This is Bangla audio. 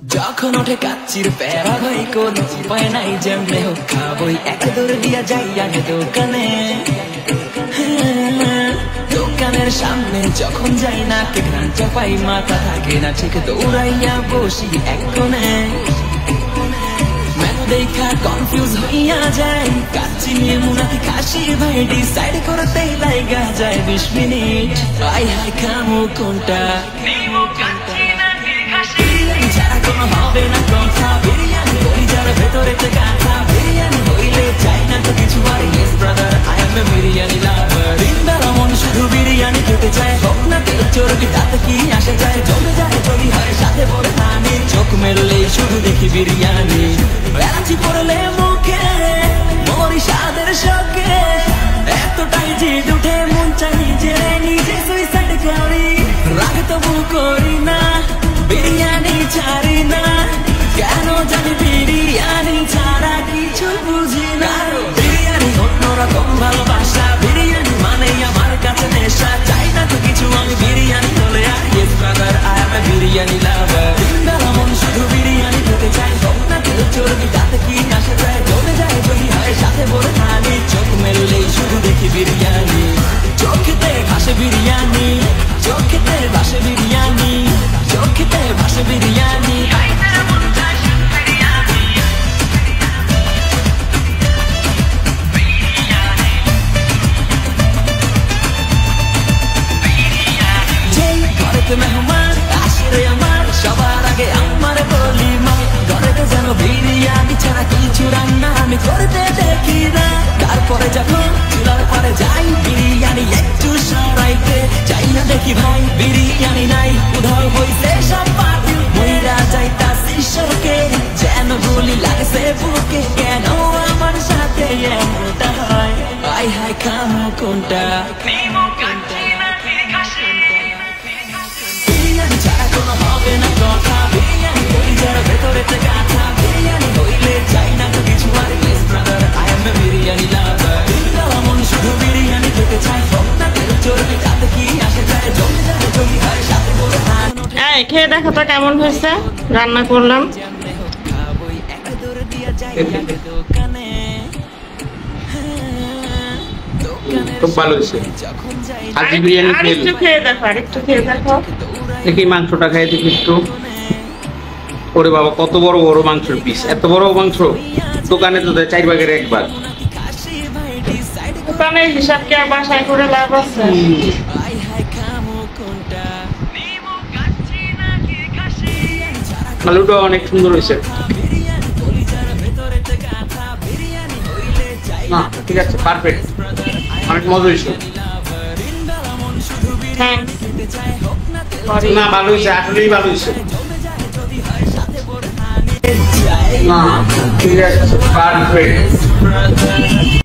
যখন ওঠে কাচ্চির প্যারা ভাই কোন উপায় নাই যেমনে হোক খাবই এক দৌড় দিয়া যাই আগে দোকানে। দোকানের সামনে যখন যাই না কে ঘ্রাণ চাপাই মাথা থাকে না ঠিক দৌড়াইয়া বসি এক কোণে। মেনু দেখা কনফিউজ হইয়া যায় কাচ্চি নিয়ে মুনাফি খাসি ভাই ডিসাইড করতেই লাইগা যায় 20 মিনিট। আই হাই খামু কোনটা ছাড়া কোনো হবে না কথা বিরিয়ানি কলিজার ভেতরে গাঁথা বিরিয়ানি হইলে চাই না তো কিছু আর yes brother I M A biryani লাভার। দিনদার মন শুধু বিরিয়ানি খেতে চায় হোক না তেল চর্বি তাতে কি আসে যায় জমে যায় যদি হয় সাথে পড়ে হানি চোখ মেললেই শুধু দেখি বিরিয়ানি। এলাচি পড়লে মুখে মরি স্বাদের শোকে এতটাই জিদ উঠে মন চাই নিজে সুইসাইড করি রাগ তবু করি না বিরিয়ানি ছাড়ি না কেন জানি বিরিয়ানি ছাড়া কিছু বুঝি না। বিরিয়ানি অন্যরকম ভালোবাসা বিরিয়ানি মানে আমার কাছে নেশা চাই না তো কিছু আমি বিরিয়ানি হলে আর yes brother I M A biryani লাভার। দিনদার মন শুধু বিরিয়ানি খেতে চাই হোক না তেল চর্বি তাতে কি আসে যায় জমে যায় যদি হয় সাথে বলে খানি চোখ মেললেই শুধু দেখি বিরিয়ানি। চোখেতে ভাসে বিরিয়ানি চোখেতে ভাসে বিরিয়ানি চোখেতে ভাসে বিরিয়ানি। যেই ঘরেতে মেহমান আসে রে আমার সবার আগে আমার বলি মা ঘরেতে যেন বিরিয়ানি ছাড়া কিছু রান্না আমি করতে দেখি না। তারপরে যখন চুলার পরে যাই বিরিয়ানি একটু সরাইতে চাই না দেখি ভাই বিরিয়ানি নাই উধাও হইছে সব পাতি মইরা যাইতাছি শোকে যেন গুলি লাগছে বুকে কেন আমার সাথে এমনটা হয় আই হাই খামো কোনটা বিরিয়ানি ছাড়া কোনো হবে না কথা বিরিয়ানি কলিজার ভেতরে গাঁথা বিরিয়ানি হইলে চাই না তো কিছু আর yes brother I M A biryani লাভার। দিনদার মন শুধু বিরিয়ানি খেতে চাই হোক না তেল চর্বি তাতে কি আসে যায় জমে যায় যদি হয় সাথে বলে হানি। এই খেয়ে দেখো তো কেমন হয়েছে রান্না করলাম। খুব ভালো হয়েছে। আজকে বিরিয়ানি আরেকটু খেয়ে দেখো আরেকটু খেয়ে দেখো দেখি মাংসটা খাই দেখি একটু। ওরে বাবা কত বড় বড় মাংসের পিস এত বড় মাংস দোকানে তো দেয় 4 ভাগের 1 ভাগ। দোকানের হিসাব কি আর বাসায় করে লাভ আছে? আলুটা অনেক সুন্দর হয়েছে। না ঠিক আছে পারফেক্ট অনেক মজা হয়েছে। না ভালো হয়েছে আসলেই ভালো হয়েছে। না ঠিক আছে পারফেক্ট।